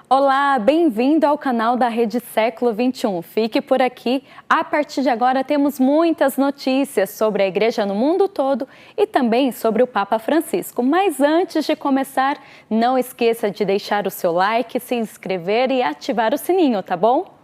Olá, bem-vindo ao canal da Rede Século XXI. Fique por aqui. A partir de agora temos muitas notícias sobre a igreja no mundo todo e também sobre o Papa Francisco. Mas antes de começar, não esqueça de deixar o seu like, se inscrever e ativar o sininho, tá bom?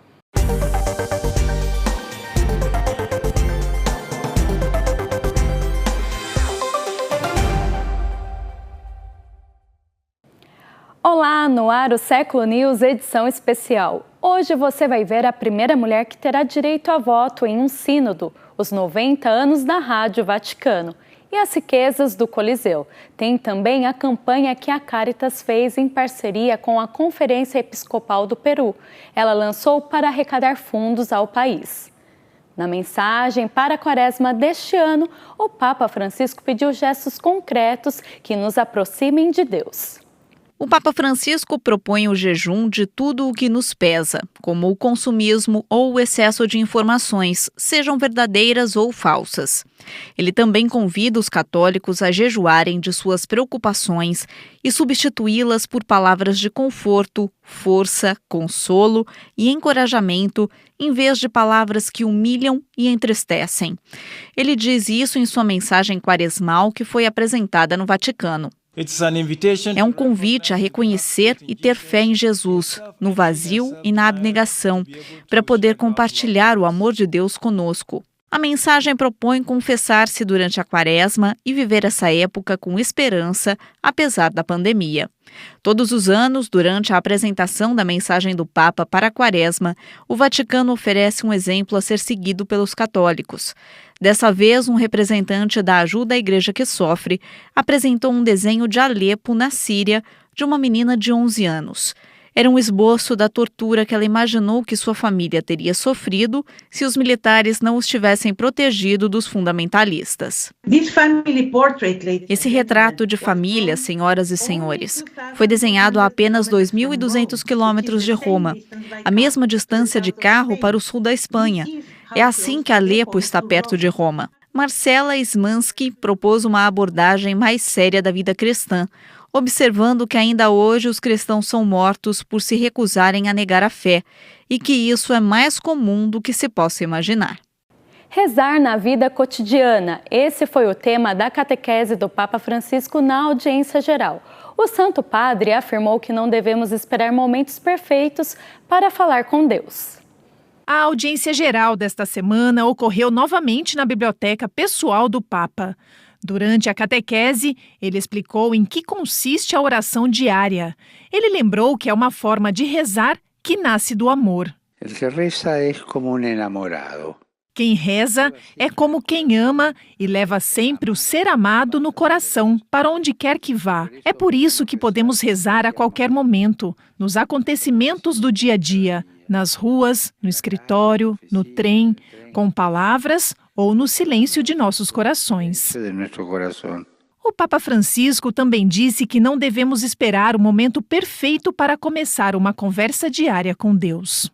Olá, no ar o Século News, edição especial. Hoje você vai ver a primeira mulher que terá direito a voto em um sínodo, os 90 anos da Rádio Vaticano e as riquezas do Coliseu. Tem também a campanha que a Caritas fez em parceria com a Conferência Episcopal do Peru. Ela lançou para arrecadar fundos ao país. Na mensagem para a Quaresma deste ano, o Papa Francisco pediu gestos concretos que nos aproximem de Deus. O Papa Francisco propõe o jejum de tudo o que nos pesa, como o consumismo ou o excesso de informações, sejam verdadeiras ou falsas. Ele também convida os católicos a jejuarem de suas preocupações e substituí-las por palavras de conforto, força, consolo e encorajamento, em vez de palavras que humilham e entristecem. Ele diz isso em sua mensagem quaresmal que foi apresentada no Vaticano. É um convite a reconhecer e ter fé em Jesus, no vazio e na abnegação, para poder compartilhar o amor de Deus conosco. A mensagem propõe confessar-se durante a Quaresma e viver essa época com esperança, apesar da pandemia. Todos os anos, durante a apresentação da mensagem do Papa para a Quaresma, o Vaticano oferece um exemplo a ser seguido pelos católicos. Dessa vez, um representante da Ajuda à Igreja que Sofre apresentou um desenho de Alepo, na Síria, de uma menina de 11 anos. Era um esboço da tortura que ela imaginou que sua família teria sofrido se os militares não os tivessem protegido dos fundamentalistas. Esse retrato de família, senhoras e senhores, foi desenhado a apenas 2.200 quilômetros de Roma, a mesma distância de carro para o sul da Espanha. É assim que Alepo está perto de Roma. Marcela Smansky propôs uma abordagem mais séria da vida cristã, observando que ainda hoje os cristãos são mortos por se recusarem a negar a fé e que isso é mais comum do que se possa imaginar. Rezar na vida cotidiana. Esse foi o tema da catequese do Papa Francisco na audiência geral. O Santo Padre afirmou que não devemos esperar momentos perfeitos para falar com Deus. A audiência geral desta semana ocorreu novamente na biblioteca pessoal do Papa. Durante a catequese, ele explicou em que consiste a oração diária. Ele lembrou que é uma forma de rezar que nasce do amor. El que reza es como un enamorado. Quem reza é como quem ama e leva sempre o ser amado no coração, para onde quer que vá. É por isso que podemos rezar a qualquer momento, nos acontecimentos do dia a dia, nas ruas, no escritório, no trem, com palavras ou no silêncio de nossos corações. O Papa Francisco também disse que não devemos esperar o momento perfeito para começar uma conversa diária com Deus.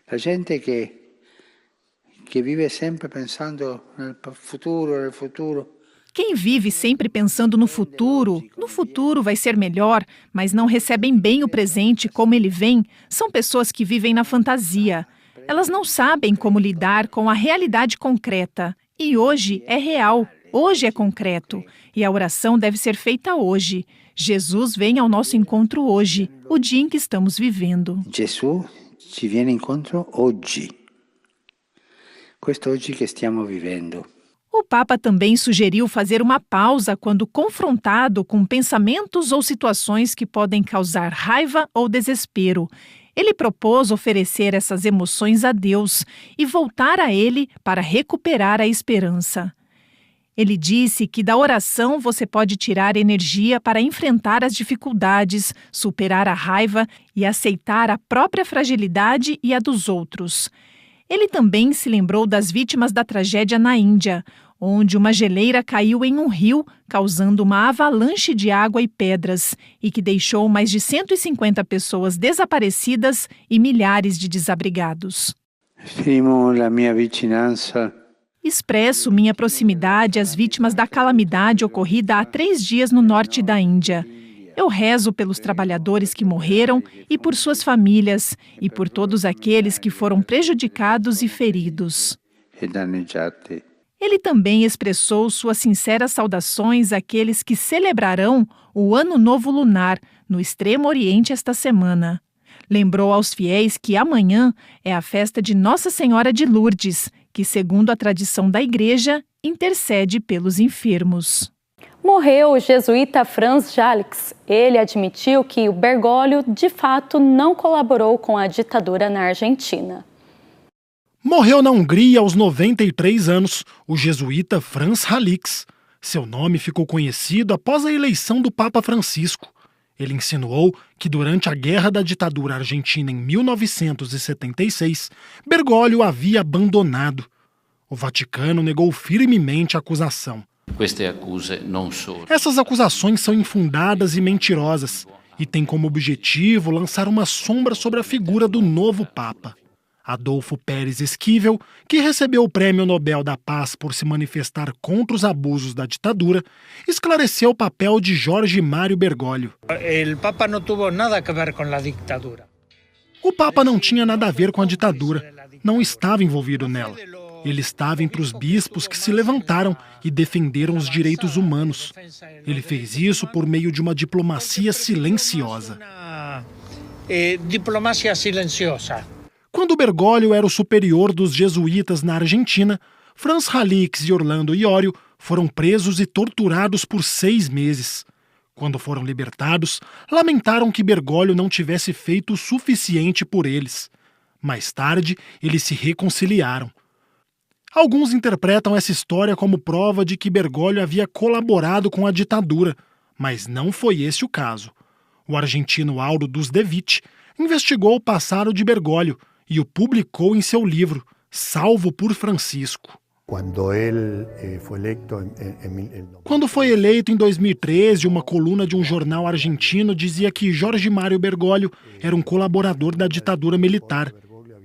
A gente que vive sempre pensando no futuro. Quem vive sempre pensando no futuro vai ser melhor, mas não recebem bem o presente como ele vem, são pessoas que vivem na fantasia. Elas não sabem como lidar com a realidade concreta. E hoje é real, hoje é concreto. E a oração deve ser feita hoje. Jesus vem ao nosso encontro hoje, o dia em que estamos vivendo. Jesus ci viene incontro oggi. Questo oggi che stiamo vivendo. O Papa também sugeriu fazer uma pausa quando confrontado com pensamentos ou situações que podem causar raiva ou desespero. Ele propôs oferecer essas emoções a Deus e voltar a Ele para recuperar a esperança. Ele disse que da oração você pode tirar energia para enfrentar as dificuldades, superar a raiva e aceitar a própria fragilidade e a dos outros. Ele também se lembrou das vítimas da tragédia na Índia, onde uma geleira caiu em um rio, causando uma avalanche de água e pedras, e que deixou mais de 150 pessoas desaparecidas e milhares de desabrigados. Expresso minha proximidade às vítimas da calamidade ocorrida há 3 dias no norte da Índia. Eu rezo pelos trabalhadores que morreram e por suas famílias, e por todos aqueles que foram prejudicados e feridos. e danneggiati. Ele também expressou suas sinceras saudações àqueles que celebrarão o Ano Novo Lunar no Extremo Oriente esta semana. Lembrou aos fiéis que amanhã é a festa de Nossa Senhora de Lourdes, que, segundo a tradição da Igreja, intercede pelos enfermos. Morreu o jesuíta Franz Jalix. Ele admitiu que o Bergoglio, de fato, não colaborou com a ditadura na Argentina. Morreu na Hungria aos 93 anos o jesuíta Franz Jalix. Seu nome ficou conhecido após a eleição do Papa Francisco. Ele insinuou que durante a Guerra da Ditadura Argentina em 1976, Bergoglio havia abandonado. O Vaticano negou firmemente a acusação. Essas acusações são infundadas e mentirosas e têm como objetivo lançar uma sombra sobre a figura do novo Papa. Adolfo Pérez Esquivel, que recebeu o Prêmio Nobel da Paz por se manifestar contra os abusos da ditadura, esclareceu o papel de Jorge Mário Bergoglio. O Papa não teve nada a ver com a ditadura. O Papa não tinha nada a ver com a ditadura, não estava envolvido nela. Ele estava entre os bispos que se levantaram e defenderam os direitos humanos. Ele fez isso por meio de uma diplomacia silenciosa. Diplomacia silenciosa. Quando Bergoglio era o superior dos jesuítas na Argentina, Franz Jalix e Orlando Iorio foram presos e torturados por 6 meses. Quando foram libertados, lamentaram que Bergoglio não tivesse feito o suficiente por eles. Mais tarde, eles se reconciliaram. Alguns interpretam essa história como prova de que Bergoglio havia colaborado com a ditadura, mas não foi esse o caso. O argentino Auro dos De Witt investigou o passado de Bergoglio e o publicou em seu livro, Salvo por Francisco. Quando foi eleito em 2013, uma coluna de um jornal argentino dizia que Jorge Mário Bergoglio era um colaborador da ditadura militar.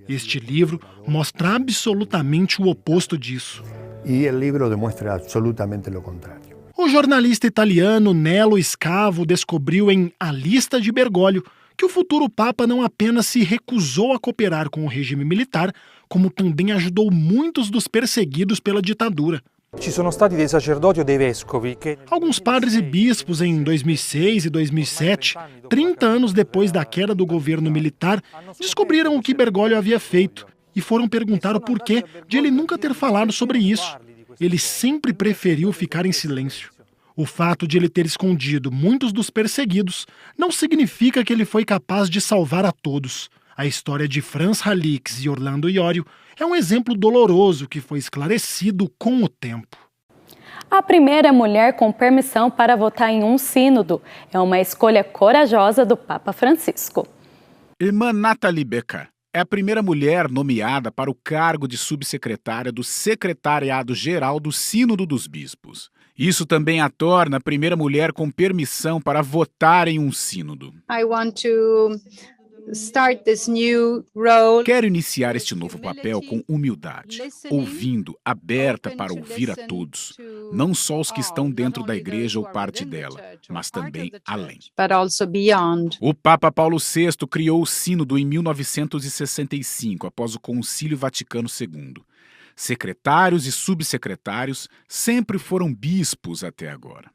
Este livro mostra absolutamente o oposto disso. E o livro demonstra absolutamente o contrário. O jornalista italiano Nello Scavo descobriu em A Lista de Bergoglio que o futuro Papa não apenas se recusou a cooperar com o regime militar, como também ajudou muitos dos perseguidos pela ditadura. Alguns padres e bispos em 2006 e 2007, 30 anos depois da queda do governo militar, descobriram o que Bergoglio havia feito e foram perguntar o porquê de ele nunca ter falado sobre isso. Ele sempre preferiu ficar em silêncio. O fato de ele ter escondido muitos dos perseguidos não significa que ele foi capaz de salvar a todos. A história de Franz Jalix e Orlando Iorio é um exemplo doloroso que foi esclarecido com o tempo. A primeira mulher com permissão para votar em um sínodo é uma escolha corajosa do Papa Francisco. Irmã Nathalie Becker é a primeira mulher nomeada para o cargo de subsecretária do Secretariado-Geral do Sínodo dos Bispos. Isso também a torna a primeira mulher com permissão para votar em um sínodo. Quero iniciar este novo papel com humildade, ouvindo, aberta para ouvir a todos, não só os que estão dentro da igreja ou parte dela, mas também além. O Papa Paulo VI criou o sínodo em 1965, após o Concílio Vaticano II. Secretários e subsecretários sempre foram bispos até agora.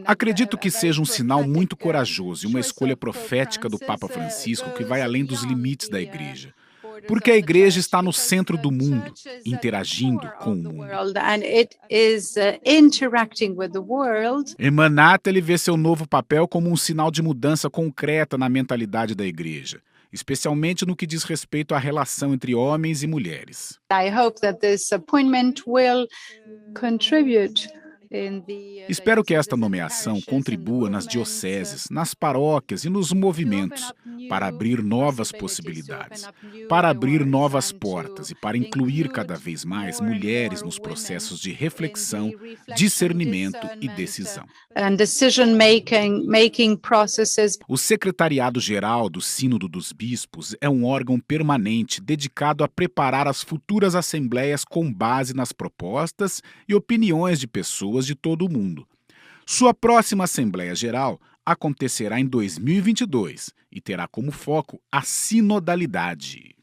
Acredito que seja um sinal muito corajoso e uma escolha profética do Papa Francisco que vai além dos limites da igreja. Porque a igreja está no centro do mundo, interagindo com o mundo. Irmã Nathalie vê seu novo papel como um sinal de mudança concreta na mentalidade da igreja, especialmente no que diz respeito à relação entre homens e mulheres. Espero que esta nomeação contribua nas dioceses, nas paróquias e nos movimentos para abrir novas possibilidades, para abrir novas portas e para incluir cada vez mais mulheres nos processos de reflexão, discernimento e decisão. O Secretariado-Geral do Sínodo dos Bispos é um órgão permanente dedicado a preparar as futuras assembleias com base nas propostas e opiniões de pessoas de todo o mundo. Sua próxima Assembleia Geral acontecerá em 2022 e terá como foco a sinodalidade.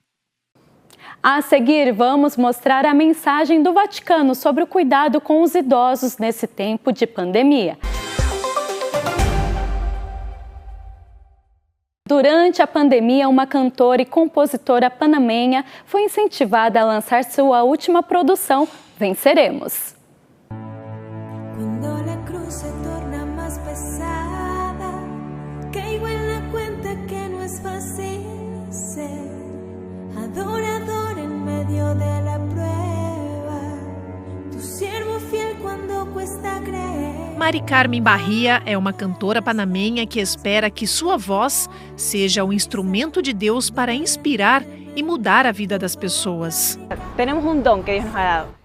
A seguir, vamos mostrar a mensagem do Vaticano sobre o cuidado com os idosos nesse tempo de pandemia. Durante a pandemia, uma cantora e compositora panamenha foi incentivada a lançar sua última produção, Venceremos. Mari Carmen Barria é uma cantora panamenha que espera que sua voz seja o instrumento de Deus para inspirar e mudar a vida das pessoas.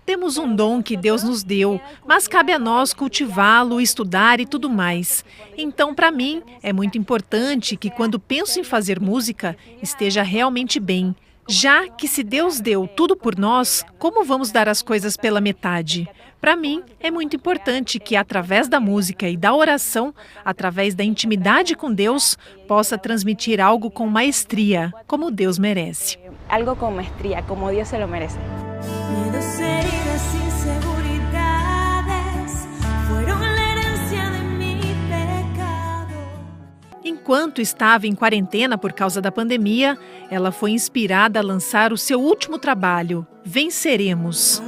Temos um dom que Deus nos deu, mas cabe a nós cultivá-lo, estudar e tudo mais. Então, para mim, é muito importante que quando penso em fazer música, esteja realmente bem. Já que se Deus deu tudo por nós, como vamos dar as coisas pela metade? Para mim, é muito importante que através da música e da oração, através da intimidade com Deus, possa transmitir algo com maestria, como Deus merece. Algo com maestria, como Deus se lo merece. Enquanto estava em quarentena por causa da pandemia, ela foi inspirada a lançar o seu último trabalho, Venceremos.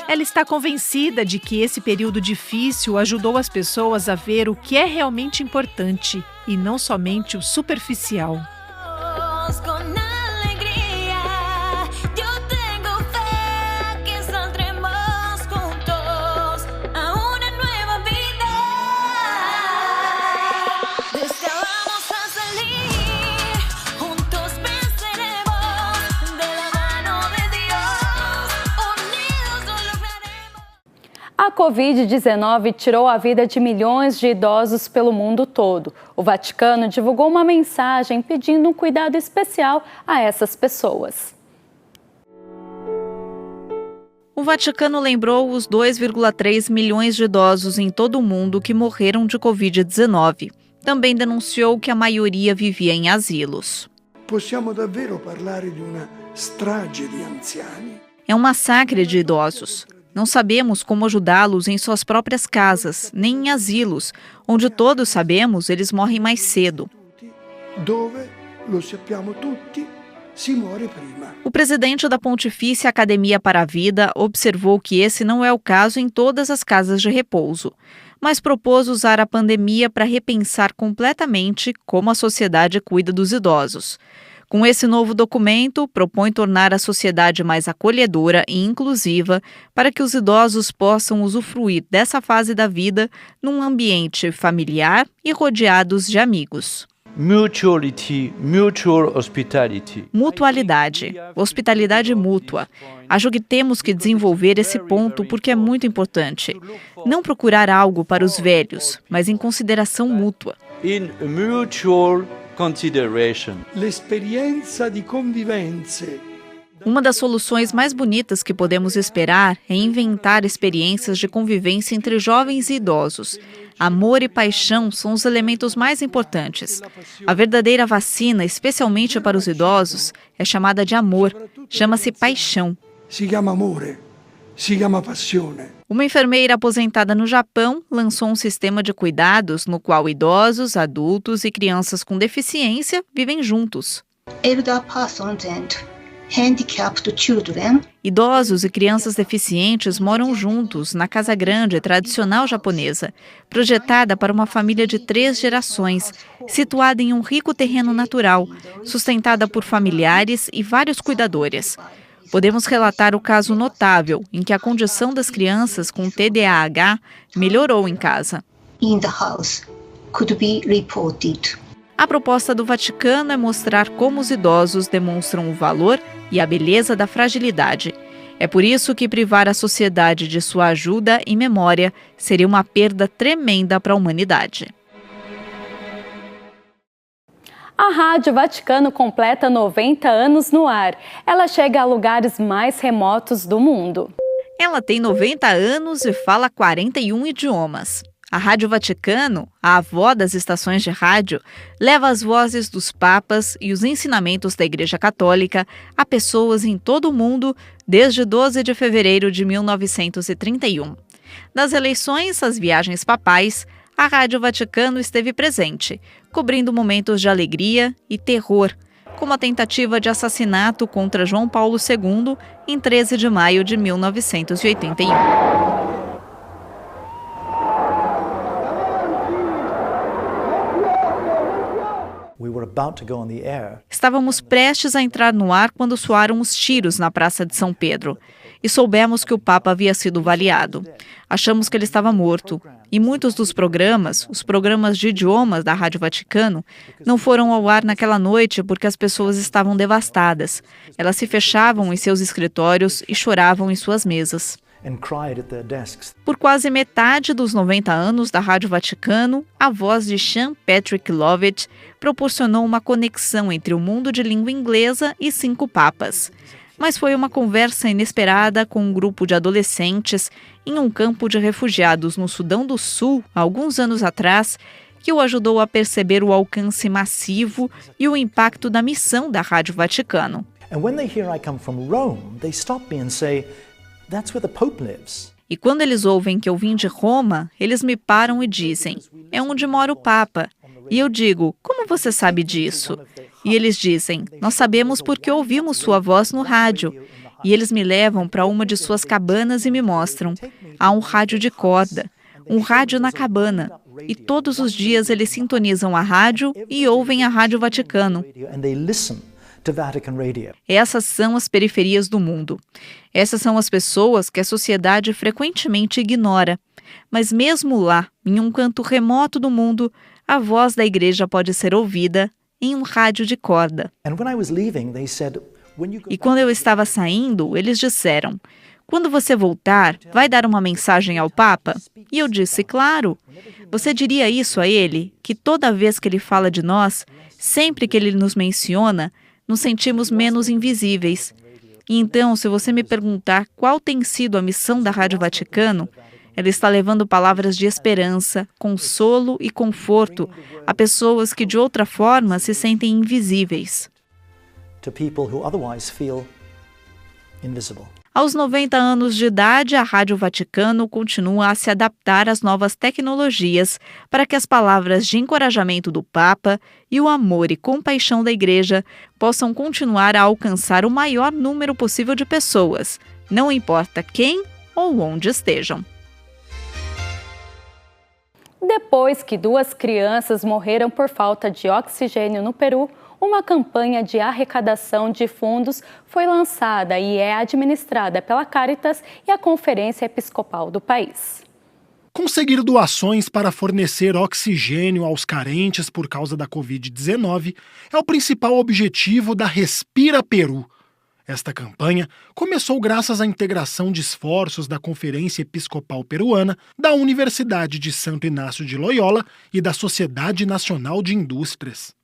Ela está convencida de que esse período difícil ajudou as pessoas a ver o que é realmente importante e não somente o superficial. A Covid-19 tirou a vida de milhões de idosos pelo mundo todo. O Vaticano divulgou uma mensagem pedindo um cuidado especial a essas pessoas. O Vaticano lembrou os 2,3 milhões de idosos em todo o mundo que morreram de Covid-19. Também denunciou que a maioria vivia em asilos. Possiamo davvero parlare di una strage di anziani? É um massacre de idosos. Não sabemos como ajudá-los em suas próprias casas, nem em asilos, onde todos sabemos eles morrem mais cedo. O presidente da Pontifícia Academia para a Vida observou que esse não é o caso em todas as casas de repouso, mas propôs usar a pandemia para repensar completamente como a sociedade cuida dos idosos. Com esse novo documento, propõe tornar a sociedade mais acolhedora e inclusiva para que os idosos possam usufruir dessa fase da vida num ambiente familiar e rodeados de amigos. Mutualidade, hospitalidade mútua. Acho que temos que desenvolver esse ponto porque é muito importante. Não procurar algo para os velhos, mas em consideração mútua. L'esperienza di convivenza. Uma das soluções mais bonitas que podemos esperar é inventar experiências de convivência entre jovens e idosos. Amor e paixão são os elementos mais importantes. A verdadeira vacina, especialmente para os idosos, é chamada de amor. Chama-se paixão. Si chiama amore, si chiama passione. Uma enfermeira aposentada no Japão lançou um sistema de cuidados no qual idosos, adultos e crianças com deficiência vivem juntos. Idosos e crianças deficientes moram juntos na casa grande tradicional japonesa, projetada para uma família de 3 gerações, situada em um rico terreno natural, sustentada por familiares e vários cuidadores. Podemos relatar o caso notável em que a condição das crianças com TDAH melhorou em casa. A proposta do Vaticano é mostrar como os idosos demonstram o valor e a beleza da fragilidade. É por isso que privar a sociedade de sua ajuda e memória seria uma perda tremenda para a humanidade. A Rádio Vaticano completa 90 anos no ar. Ela chega a lugares mais remotos do mundo. Ela tem 90 anos e fala 41 idiomas. A Rádio Vaticano, a avó das estações de rádio, leva as vozes dos papas e os ensinamentos da Igreja Católica a pessoas em todo o mundo desde 12 de fevereiro de 1931. Das eleições às viagens papais, a Rádio Vaticano esteve presente, cobrindo momentos de alegria e terror, como a tentativa de assassinato contra João Paulo II em 13 de maio de 1981. Estávamos prestes a entrar no ar quando soaram os tiros na Praça de São Pedro e soubemos que o Papa havia sido baleado. Achamos que ele estava morto e muitos dos programas, os programas de idiomas da Rádio Vaticano, não foram ao ar naquela noite porque as pessoas estavam devastadas. Elas se fechavam em seus escritórios e choravam em suas mesas. Por quase metade dos 90 anos da Rádio Vaticano, a voz de Sean Patrick Lovett proporcionou uma conexão entre o mundo de língua inglesa e 5 papas. Mas foi uma conversa inesperada com um grupo de adolescentes em um campo de refugiados no Sudão do Sul, há alguns anos atrás, que o ajudou a perceber o alcance massivo e o impacto da missão da Rádio Vaticano. E quando eles ouvem que eu vim de Roma, eles me param e dizem, é onde mora o Papa. E eu digo, como você sabe disso? E eles dizem, nós sabemos porque ouvimos sua voz no rádio. E eles me levam para uma de suas cabanas e me mostram. Há um rádio de corda, um rádio na cabana. E todos os dias eles sintonizam a rádio e ouvem a Rádio Vaticano. Essas são as periferias do mundo. Essas são as pessoas que a sociedade frequentemente ignora. Mas mesmo lá, em um canto remoto do mundo, a voz da igreja pode ser ouvida em um rádio de corda. E quando eu estava saindo, eles disseram, quando você voltar, vai dar uma mensagem ao Papa? E eu disse, claro. Você diria isso a ele, que toda vez que ele fala de nós, sempre que ele nos menciona, nos sentimos menos invisíveis. E então, se você me perguntar qual tem sido a missão da Rádio Vaticano, ela está levando palavras de esperança, consolo e conforto a pessoas que de outra forma se sentem invisíveis. Aos 90 anos de idade, a Rádio Vaticano continua a se adaptar às novas tecnologias para que as palavras de encorajamento do Papa e o amor e compaixão da Igreja possam continuar a alcançar o maior número possível de pessoas, não importa quem ou onde estejam. Depois que 2 crianças morreram por falta de oxigênio no Peru, uma campanha de arrecadação de fundos foi lançada e é administrada pela Caritas e a Conferência Episcopal do país. Conseguir doações para fornecer oxigênio aos carentes por causa da Covid-19 é o principal objetivo da Respira Peru. Esta campanha começou graças à integração de esforços da Conferência Episcopal Peruana, da Universidade de Santo Inácio de Loyola e da Sociedade Nacional de Indústrias.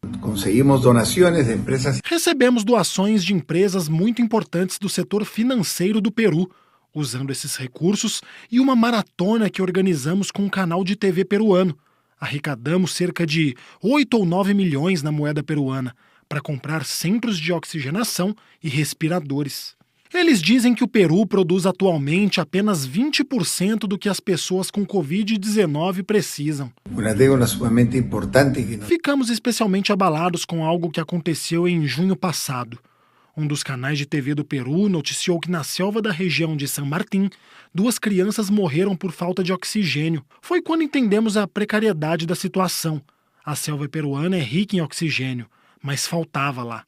Recebemos doações de empresas muito importantes do setor financeiro do Peru, usando esses recursos e uma maratona que organizamos com um canal de TV peruano. Arrecadamos cerca de 8 ou 9 milhões na moeda peruana, para comprar centros de oxigenação e respiradores. Eles dizem que o Peru produz atualmente apenas 20% do que as pessoas com Covid-19 precisam. Ficamos especialmente abalados com algo que aconteceu em junho passado. Um dos canais de TV do Peru noticiou que na selva da região de San Martín, 2 crianças morreram por falta de oxigênio. Foi quando entendemos a precariedade da situação. A selva peruana é rica em oxigênio, mas faltava lá.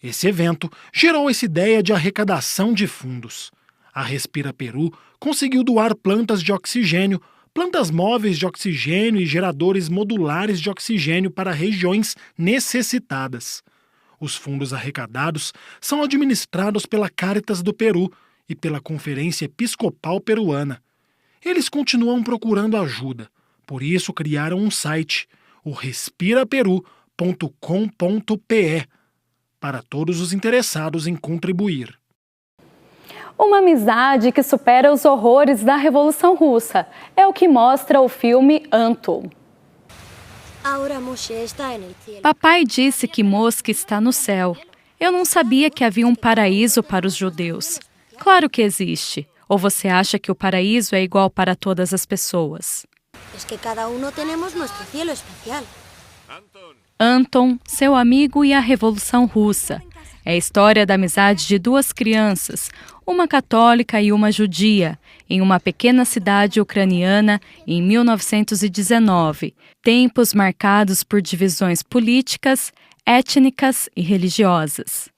Esse evento gerou essa ideia de arrecadação de fundos. A Respira Peru conseguiu doar plantas de oxigênio, plantas móveis de oxigênio e geradores modulares de oxigênio para regiões necessitadas. Os fundos arrecadados são administrados pela Caritas do Peru e pela Conferência Episcopal Peruana. Eles continuam procurando ajuda, por isso criaram um site, o respiraperu.com.pe, para todos os interessados em contribuir. Uma amizade que supera os horrores da Revolução Russa. É o que mostra o filme Anton. Papai disse que Mosca está no céu. Eu não sabia que havia um paraíso para os judeus. Claro que existe. Ou você acha que o paraíso é igual para todas as pessoas? Anton, seu amigo e a Revolução Russa. É a história da amizade de duas crianças, uma católica e uma judia, em uma pequena cidade ucraniana em 1919, tempos marcados por divisões políticas, étnicas e religiosas.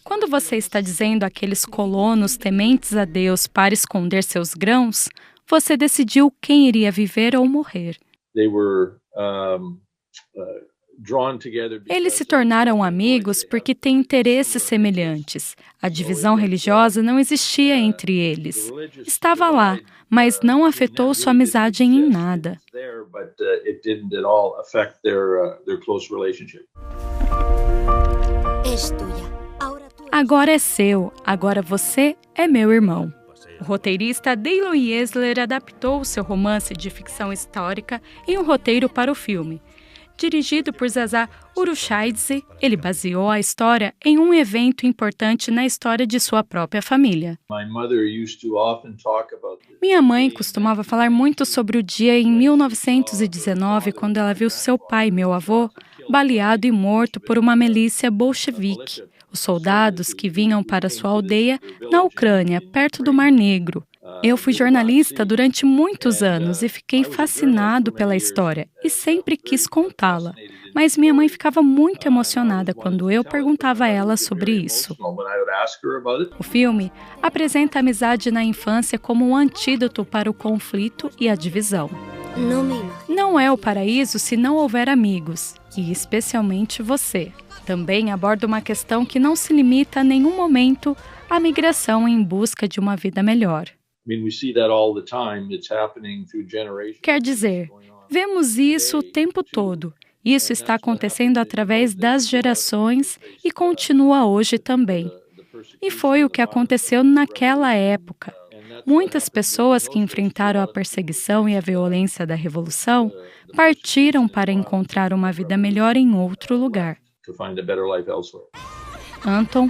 Quando você está dizendo àqueles colonos tementes a Deus para esconder seus grãos, você decidiu quem iria viver ou morrer. Eles se tornaram amigos porque têm interesses semelhantes. A divisão religiosa não existia entre eles. Estava lá, mas não afetou sua amizade em nada. Agora é seu, agora você é meu irmão. O roteirista Daylo Yesler adaptou seu romance de ficção histórica em um roteiro para o filme. Dirigido por Zaza Uruchaidze, ele baseou a história em um evento importante na história de sua própria família. Minha mãe costumava falar muito sobre o dia em 1919, quando ela viu seu pai, meu avô, baleado e morto por uma milícia bolchevique. Os soldados que vinham para sua aldeia na Ucrânia, perto do Mar Negro. Eu fui jornalista durante muitos anos e fiquei fascinado pela história e sempre quis contá-la. Mas minha mãe ficava muito emocionada quando eu perguntava a ela sobre isso. O filme apresenta a amizade na infância como um antídoto para o conflito e a divisão. Não é o paraíso se não houver amigos, e especialmente você. Também aborda uma questão que não se limita a nenhum momento à migração em busca de uma vida melhor. Quer dizer, vemos isso o tempo todo. Isso está acontecendo através das gerações e continua hoje também. E foi o que aconteceu naquela época. Muitas pessoas que enfrentaram a perseguição e a violência da Revolução partiram para encontrar uma vida melhor em outro lugar. Anton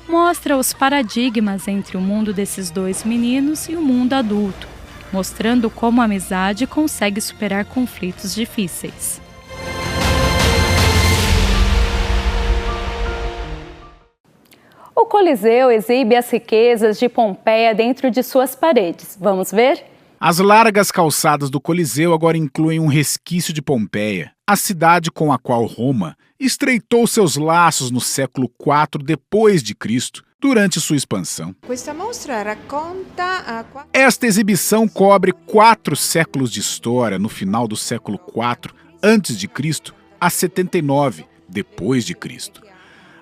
mostra os paradigmas entre o mundo desses dois meninos e o mundo adulto, mostrando como a amizade consegue superar conflitos difíceis. O Coliseu exibe as riquezas de Pompeia dentro de suas paredes. Vamos ver? As largas calçadas do Coliseu agora incluem um resquício de Pompeia, a cidade com a qual Roma estreitou seus laços no século IV d.C., durante sua expansão. Esta exibição cobre 4 séculos de história no final do século IV a.C. a 79 d.C.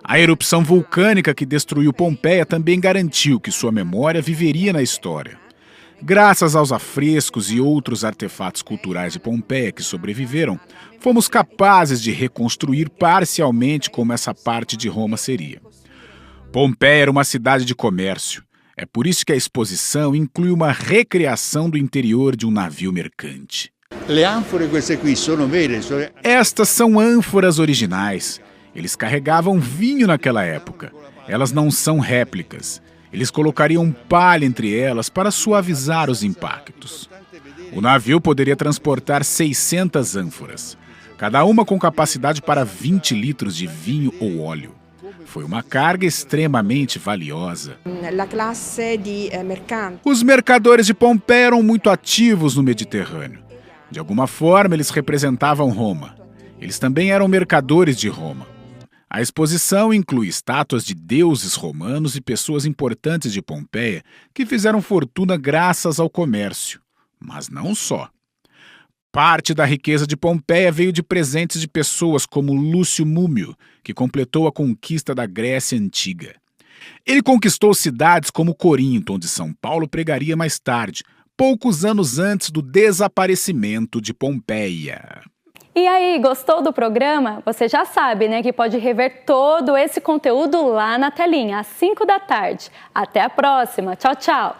A erupção vulcânica que destruiu Pompeia também garantiu que sua memória viveria na história. Graças aos afrescos e outros artefatos culturais de Pompeia que sobreviveram, fomos capazes de reconstruir parcialmente como essa parte de Roma seria. Pompeia era uma cidade de comércio. É por isso que a exposição inclui uma recriação do interior de um navio mercante. Estas são ânforas originais. Eles carregavam vinho naquela época. Elas não são réplicas. Eles colocariam palha entre elas para suavizar os impactos. O navio poderia transportar 600 ânforas, cada uma com capacidade para 20 litros de vinho ou óleo. Foi uma carga extremamente valiosa. Os mercadores de Pompeia eram muito ativos no Mediterrâneo. De alguma forma, eles representavam Roma. Eles também eram mercadores de Roma. A exposição inclui estátuas de deuses romanos e pessoas importantes de Pompeia que fizeram fortuna graças ao comércio. Mas não só. Parte da riqueza de Pompeia veio de presentes de pessoas como Lúcio Múmio, que completou a conquista da Grécia Antiga. Ele conquistou cidades como Corinto, onde São Paulo pregaria mais tarde, poucos anos antes do desaparecimento de Pompeia. E aí, gostou do programa? Você já sabe, né, que pode rever todo esse conteúdo lá na telinha, às 5 da tarde. Até a próxima. Tchau, tchau!